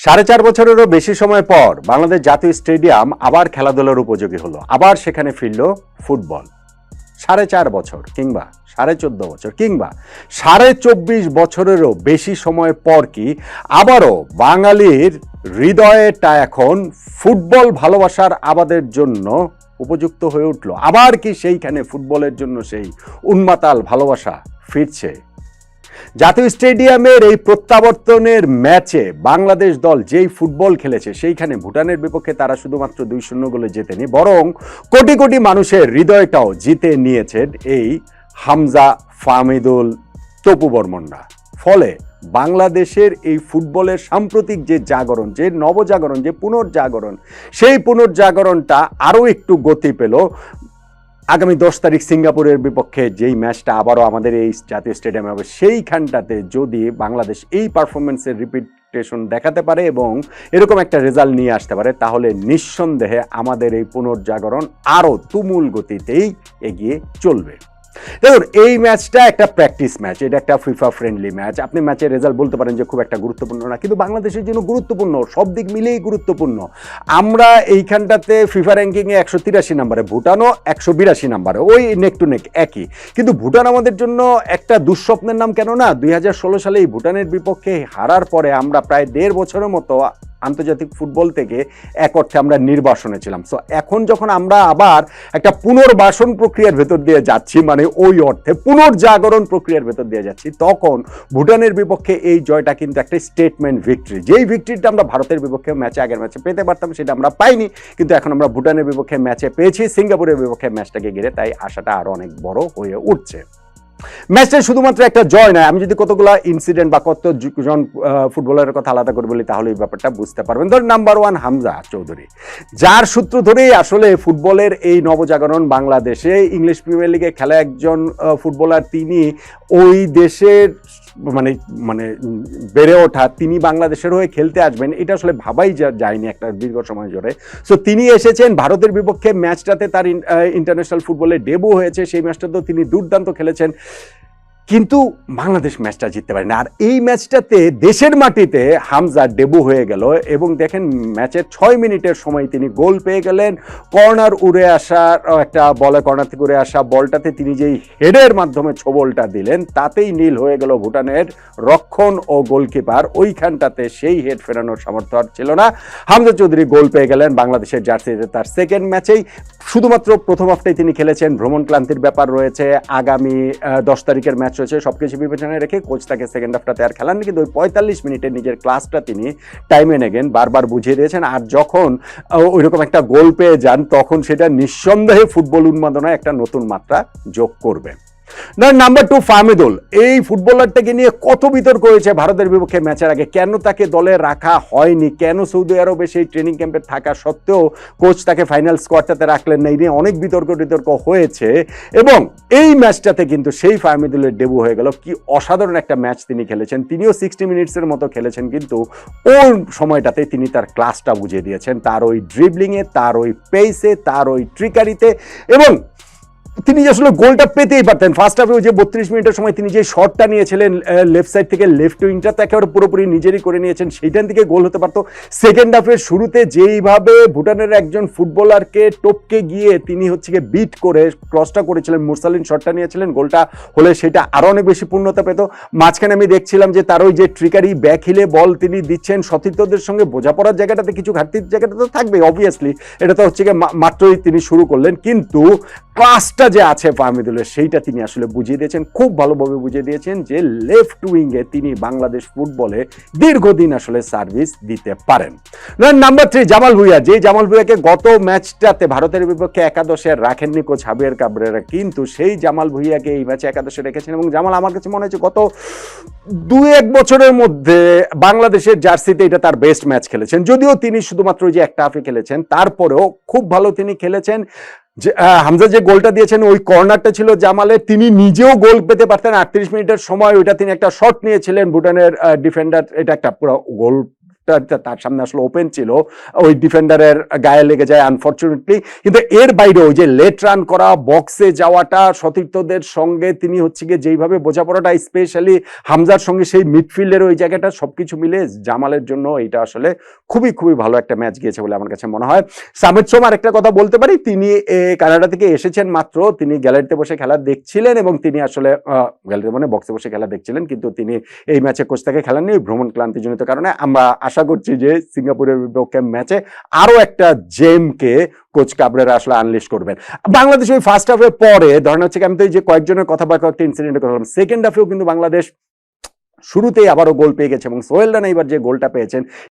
4.5 বছরেরও বেশি সময় পর বাংলাদেশ জাতীয় স্টেডিয়াম আবার খেলাধুলার উপযোগী হলো, আবার সেখানে ফিরল ফুটবল। 4.5 বছর কিংবা 14.5 বছর কিংবা 24 বছরেরও বেশি সময় পর কি আবারও বাঙালির হৃদয়টা এখন ফুটবল ভালোবাসার আবাদের জন্য উপযুক্ত হয়ে উঠল? আবার কি সেইখানে ফুটবলের জন্য সেই উন্মাতাল ভালোবাসা ফিরছে? জাতীয় স্টেডিয়ামের এই প্রত্যাবর্তনের ম্যাচে বাংলাদেশ দল যেই ফুটবল খেলেছে সেইখানে ভুটানের বিপক্ষে তারা শুধুমাত্র 2-0 গোলে জেতেনি, বরং কোটি কোটি মানুষের হৃদয়টাও জিতে নিয়েছেন এই হামজা, ফাহমিদুল, তপু বর্মনরা। ফলে বাংলাদেশের এই ফুটবলের সাম্প্রতিক যে জাগরণ, যে নবজাগরণ, যে পুনর্জাগরণ, সেই পুনর্জাগরণটা আরও একটু গতি পেল আগামী 10 তারিখ সিঙ্গাপুরের বিপক্ষে যেই ম্যাচটা আবারও আমাদের এই জাতীয় স্টেডিয়ামে হবে। সেইখানটাতে যদি বাংলাদেশ এই পারফরমেন্সের রিপিটেশন দেখাতে পারে এবং এরকম একটা রেজাল্ট নিয়ে আসতে পারে, তাহলে নিঃসন্দেহে আমাদের এই পুনর্জাগরণ আরও তুমুল গতিতেই এগিয়ে চলবে। দেখুন, এই ম্যাচটা একটা প্র্যাকটিস ম্যাচ, এটা একটা ফিফা ফ্রেন্ডলি ম্যাচ। আপনি ম্যাচের রেজাল্ট বলতে পারেন যে খুব একটা গুরুত্বপূর্ণ না, কিন্তু বাংলাদেশের জন্য গুরুত্বপূর্ণ, সব দিক মিলেই গুরুত্বপূর্ণ। আমরা এইখানটাতে ফিফা র্যাঙ্কিংয়ে 183 নম্বরে, ভুটানও 182 নম্বরে, ওই নেক টু নেক একই। কিন্তু ভুটান আমাদের জন্য একটা দুঃস্বপ্নের নাম কেন না? 2016 সালে এই ভুটানের বিপক্ষে হারার পরে আমরা প্রায় 1.5 বছরের মতো আন্তর্জাতিক ফুটবল থেকে এক অর্থে আমরা নির্বাসনে ছিলাম। সো এখন যখন আমরা আবার একটা পুনর্বাসন প্রক্রিয়ার ভেতর দিয়ে যাচ্ছি, মানে ওই অর্থে পুনর্জাগরণ প্রক্রিয়ার ভেতর দিয়ে যাচ্ছি, তখন ভুটানের বিপক্ষে এই জয়টা কিন্তু একটা স্টেটমেন্ট ভিক্টরি। যেই ভিক্টরিটা আমরা ভারতের বিপক্ষে ম্যাচে, আগের ম্যাচে পেতে পারতাম, সেটা আমরা পাইনি, কিন্তু এখন আমরা ভুটানের বিপক্ষে ম্যাচে পেয়েছি, সিঙ্গাপুরের বিপক্ষে ম্যাচটাকে ঘিরে, তাই আশাটা আরো অনেক বড় হয়ে উঠছে। ম্যাচটা শুধুমাত্র একটা জয় নয়, আমি যদি কতগুলো ইনসিডেন্ট বা কতজন ফুটবলারের কথা আলাদা করে বলি তাহলে এই ব্যাপারটা বুঝতে পারবেন। ধর, নাম্বার 1 হামজা চৌধুরী, যার সূত্র ধরেই আসলে ফুটবলের এই নবজাগরণ বাংলাদেশে। ইংলিশ প্রিমিয়ার লিগে খেলা একজন ফুটবলার, তিনি ওই দেশের মানে মানে বেড়ে ওঠা, তিনি বাংলাদেশের হয়ে খেলতে আসবেন এটা আসলে ভাবাই যায়নি একটা দীর্ঘ সময় ধরে। সো তিনি এসেছেন ভারতের বিপক্ষে ম্যাচটাতে, তার ইন্টারন্যাশনাল ফুটবলে ডেবু হয়েছে, সেই ম্যাচটাতেও তিনি দুর্দান্ত খেলেছেন, কিন্তু বাংলাদেশ ম্যাচটা জিততে পারেনি। আর এই ম্যাচটাতে দেশের মাটিতে হামজা ডেবু হয়ে গেল এবং দেখেন ম্যাচের 6 মিনিটের সময় তিনি গোল পেয়ে গেলেন। কর্নার উড়ে আসা একটা বলে, কর্নার থেকে উড়ে আসা বলটাতে তিনি যেই হেডের মাধ্যমে ছোবলটা দিলেন, তাতেই নীল হয়ে গেল ভুটানের রক্ষণ ও গোলকিপার। ওইখানটাতে সেই হেড ফেরানোর সামর্থ্য আর ছিল না। হামজা চৌধুরী গোল পেয়ে গেলেন বাংলাদেশের জার্সিতে তার সেকেন্ড ম্যাচেই। শুধুমাত্র প্রথম হাফটাই তিনি খেলেছেন, ভ্রমণ ক্লান্তির ব্যাপার রয়েছে, আগামী 10 তারিখের ম্যাচ রয়েছে, সবকিছু বিবেচনায় রেখে কোচ তাকে সেকেন্ড হাফটাতে আর খেলাননি, কিন্তু ওই 45 মিনিটে নিজের ক্লাসটা তিনি টাইম এন্ড এগেন বারবার বুঝিয়ে দিয়েছেন। আর যখন ওইরকম একটা গোল পেয়ে যান, তখন সেটা নিঃসন্দেহে ফুটবল উন্মাদনায় একটা নতুন মাত্রা যোগ করবে। নাম্বার 2 ফাহমিদুল, এই ফুটবলারটাকে নিয়ে কত বিতর্ক হয়েছে ভারতের বিপক্ষে ম্যাচের আগে, কেন তাকে দলে রাখা হয়নি, কেন সৌদি আরবে সেই ট্রেনিং ক্যাম্পে থাকা সত্ত্বেও কোচ তাকে ফাইনাল স্কোয়াডটাতে রাখলেন না, এই নিয়ে অনেক বিতর্ক হয়েছে। এবং এই ম্যাচটাতে কিন্তু সেই ফাহমিদুলের ডেবু হয়ে গেল। কি অসাধারণ একটা ম্যাচ তিনি খেলেছেন, তিনিও 60 মিনিটসের মতো খেলেছেন, কিন্তু ওই সময়টাতে তিনি তার ক্লাসটা বুঝিয়ে দিয়েছেন, তার ওই ড্রিবলিংয়ে, তার ওই পেসে, তার ওই ট্রিকারিতে। এবং তিনি আসলে গোলটা পেতেই পারতেন। ফার্স্ট হাফে ওই যে 32 মিনিটের সময় তিনি যে শটটা নিয়েছিলেন লেফট সাইড থেকে, লেফট উইংটা তো একেবারে পুরোপুরি নিজেরই করে নিয়েছেন, সেইটার দিকে গোল হতে পারতো। সেকেন্ড হাফের শুরুতে যেইভাবে ভুটানের একজন ফুটবলারকে টপকে গিয়ে তিনি হচ্ছে গিয়ে বিট করে ক্রসটা করেছিলেন, মুরসালিন শটটা নিয়েছিলেন, গোলটা হলে সেটা আরও অনেক বেশি পূর্ণতা পেত। মাঝখানে আমি দেখছিলাম যে তার ওই যে ট্রিকারি ব্যাক হিলে বল তিনি দিচ্ছেন, সতীর্থদের সঙ্গে বোঝাপড়ার জায়গাটাতে কিছু ঘাটতির জায়গাটা তো থাকবে অবভিয়াসলি, এটা তো হচ্ছে গিয়ে মাত্রই তিনি শুরু করলেন, কিন্তু ক্লাসটা যে আছে ফাহমিদুলের সেইটা তিনি আসলে বুঝিয়ে দিয়েছেন, খুব ভালোভাবে বুঝিয়ে দিয়েছেন যে লেফট উইংয়ে তিনি বাংলাদেশ ফুটবলে দীর্ঘদিন আসলে সার্ভিস দিতে পারেন। নাম্বার 3 জামাল ভুঁইয়া, যে জামাল ভুঁইয়াকে গত ম্যাচটাতে ভারতের বিপক্ষে একাদশে রাখেননি কোচ হাবিয়ার কাবরেরা, কিন্তু সেই জামাল ভুঁইয়াকে এই ম্যাচে একাদশে রেখেছেন। এবং জামাল আমার কাছে মনে হচ্ছে গত 2-1 বছরের মধ্যে বাংলাদেশের জার্সিতে এটা তার বেস্ট ম্যাচ খেলেছেন, যদিও তিনি শুধুমাত্র যে একটা হাফে খেলেছেন, তারপরেও খুব ভালো তিনি খেলেছেন। হামজা যে গোলটা দিয়েছেন ওই কর্নারটা ছিল জামালের, তিনি নিজেও গোল পেতে পারতেন। 38 মিনিটের সময় ওইটা তিনি একটা শট নিয়েছিলেন ভুটানের ডিফেন্ডার, এটা একটা পুরো গোল তার সামনে আসলে ওপেন ছিল, ওই ডিফেন্ডারের গায়ে লেগে যায় আনফরচুনেটলি। কিন্তু এর বাইরে ওই যে লেট রান করা, বক্সে যাওয়াটা, সতীর্থদের সঙ্গে তিনি হচ্ছে গিয়ে যেইভাবে বোঝাপড়াটা, স্পেশালি হামজার সঙ্গে সেই মিডফিল্ডের ওই জায়গাটা, সবকিছু মিলে জামালের জন্য এটা আসলে খুবই খুবই ভালো একটা ম্যাচ গিয়েছে বলে আমার কাছে মনে হয়। সামিদ সোম আরেকটা কথা বলতে পারি, তিনি কানাডা থেকে এসেছেন মাত্র, তিনি গ্যালারিতে বসে খেলা দেখছিলেন এবং তিনি আসলে গ্যালারিতে মানে বক্সে বসে খেলা দেখছিলেন, কিন্তু তিনি এই ম্যাচে কোচ তাকে খেলাননি ভ্রমণ ক্লান্তিজনিত কারণে। আমরা আশা করছি যে সিঙ্গাপুরের বিপক্ষে ম্যাচে আরো একটা জেমকে কোচ কাবরেরা আসলে আনলিশ করবেন। বাংলাদেশ ওই ফার্স্ট হাফের পরে ধরেন হচ্ছে আমি তো এই যে কয়েকজনের কথা বা কয়েকটা ইনসিডেন্টের কথা বললাম, সেকেন্ড হাফেও কিন্তু বাংলাদেশ শুরুতেই আবারও গোল পেয়ে গেছে এবং সোহেল রানা এবার যে গোলটা পেয়েছেন